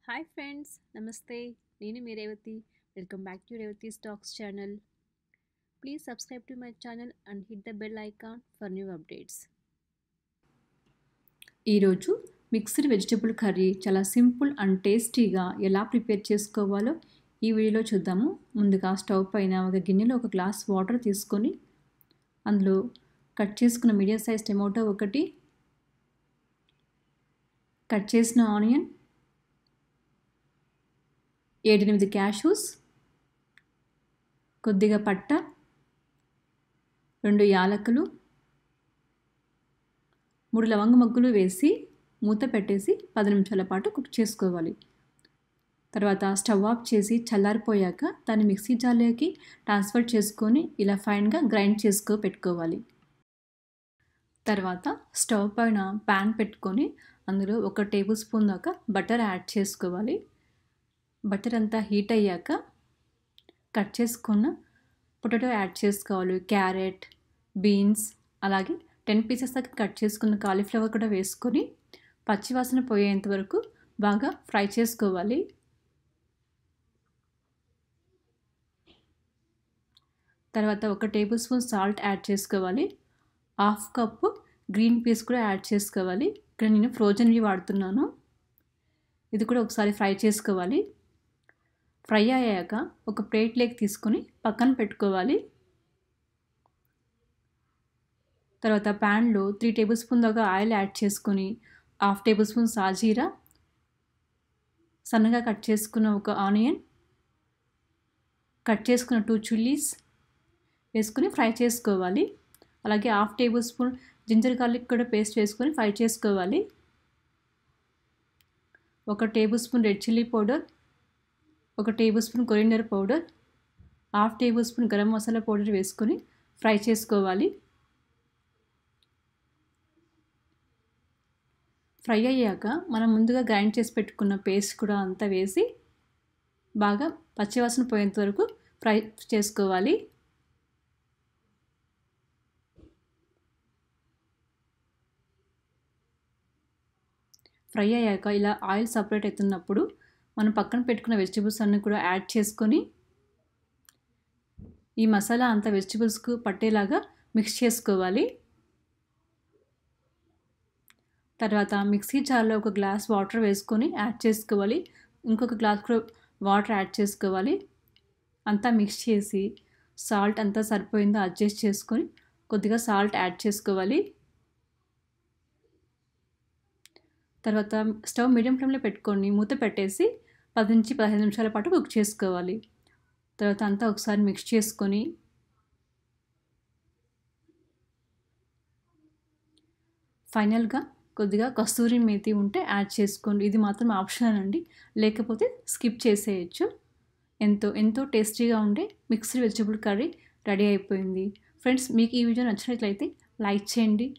Hi friends, నమస్తే. నేను మీ Revathi. Welcome back to Revathi stocks channel. Please subscribe to my channel and hit the bell icon for new updates. ఈరోజు mixed vegetable curry చాలా simple and టేస్టీగా ఎలా prepare చేసుకోవాలో ఈ వీడియోలో చూద్దాము. ముందుగా స్టవ్ పైన ఒక గిన్నెలో ఒక గ్లాస్ వాటర్ తీసుకొని అందులో కట్ చేసుకున్న మీడియం సైజ్ టమాటో ఒకటి, కట్ చేసిన ఆనియన్, 7-8 క్యాషూస్, కొద్దిగా పట్ట, 2 యాలకులు, 3 లవంగ మొగ్గలు వేసి మూత పెట్టేసి 10 నిమిషాల పాటు కుక్ చేసుకోవాలి. తర్వాత స్టవ్ ఆఫ్ చేసి చల్లారిపోయాక దాన్ని మిక్సీ జార్లోకి ట్రాన్స్ఫర్ చేసుకొని ఇలా ఫైన్గా గ్రైండ్ పెట్టుకోవాలి. తర్వాత స్టవ్ పైన ప్యాన్ పెట్టుకొని అందులో 1 టేబుల్ స్పూన్ దాకా బటర్ యాడ్ చేసుకోవాలి. బటర్ అంతా హీట్ అయ్యాక కట్ చేసుకున్న పొటాటో యాడ్ చేసుకోవాలి. క్యారెట్, బీన్స్, అలాగే 10 పీసెస్ దాకా కట్ చేసుకున్న కాలీఫ్లవర్ కూడా వేసుకొని పచ్చివాసన పోయేంత వరకు బాగా ఫ్రై చేసుకోవాలి. తర్వాత 1 టేబుల్ స్పూన్ సాల్ట్ యాడ్ చేసుకోవాలి. 1/2 కప్పు గ్రీన్ పీస్ కూడా యాడ్ చేసుకోవాలి. ఇక్కడ నేను ఫ్రోజన్వి వాడుతున్నాను. ఇది కూడా ఒకసారి ఫ్రై చేసుకోవాలి. ఫ్రై అయ్యాక ఒక ప్లేట్లోకి తీసుకొని పక్కన పెట్టుకోవాలి. తర్వాత ప్యాన్లో 3 టేబుల్ స్పూన్ దాకా ఆయిల్ యాడ్ చేసుకొని 1/2 టేబుల్ స్పూన్ సాజీరా, సన్నగా కట్ చేసుకున్న 1 ఆనియన్, కట్ చేసుకున్న 2 చిల్లీస్ వేసుకొని ఫ్రై చేసుకోవాలి. అలాగే 1/2 టేబుల్ స్పూన్ జింజర్ గార్లిక్ కూడా పేస్ట్ వేసుకొని ఫ్రై చేసుకోవాలి. 1 table spoon red chilli powder, 1 table spoon coriander powder, 1/2 table spoon garam masala powder వేసుకొని ఫ్రై చేసుకోవాలి. ఫ్రై అయ్యాక మనం ముందుగా గ్రైండ్ చేసి పెట్టుకున్న పేస్ట్ కూడా అంతా వేసి బాగా పచ్చివాసన పోయేంత వరకు ఫ్రై చేసుకోవాలి. ఫ్రై అయ్యాక ఇలా ఆయిల్ సపరేట్ అవుతున్నప్పుడు మనం పక్కన పెట్టుకున్న వెజిటబుల్స్ అన్నీ కూడా యాడ్ చేసుకొని ఈ మసాలా అంతా వెజిటబుల్స్కు పట్టేలాగా మిక్స్ చేసుకోవాలి. తర్వాత మిక్సీ జార్లో 1 గ్లాస్ వాటర్ వేసుకొని యాడ్ చేసుకోవాలి. ఇంకొక గ్లాస్ కూడా వాటర్ యాడ్ చేసుకోవాలి. అంతా మిక్స్ చేసి సాల్ట్ అంతా సరిపోయిందో అడ్జస్ట్ చేసుకొని కొద్దిగా సాల్ట్ యాడ్ చేసుకోవాలి. తర్వాత స్టవ్ మీడియం ఫ్లేమ్లో పెట్టుకొని మూత పెట్టేసి 10 నుంచి 15 నిమిషాల పాటు కుక్ చేసుకోవాలి. తర్వాత అంతా ఒకసారి మిక్స్ చేసుకొని ఫైనల్గా కొద్దిగా కస్తూరి మేతి ఉంటే యాడ్ చేసుకోండి. ఇది మాత్రం ఆప్షనల్ అండి, లేకపోతే స్కిప్ చేసేయచ్చు. ఎంతో టేస్టీగా ఉండే మిక్స్డ్ వెజిటబుల్ కర్రీ రెడీ అయిపోయింది. ఫ్రెండ్స్, మీకు ఈ వీడియో నచ్చినట్లయితే లైక్ చేయండి.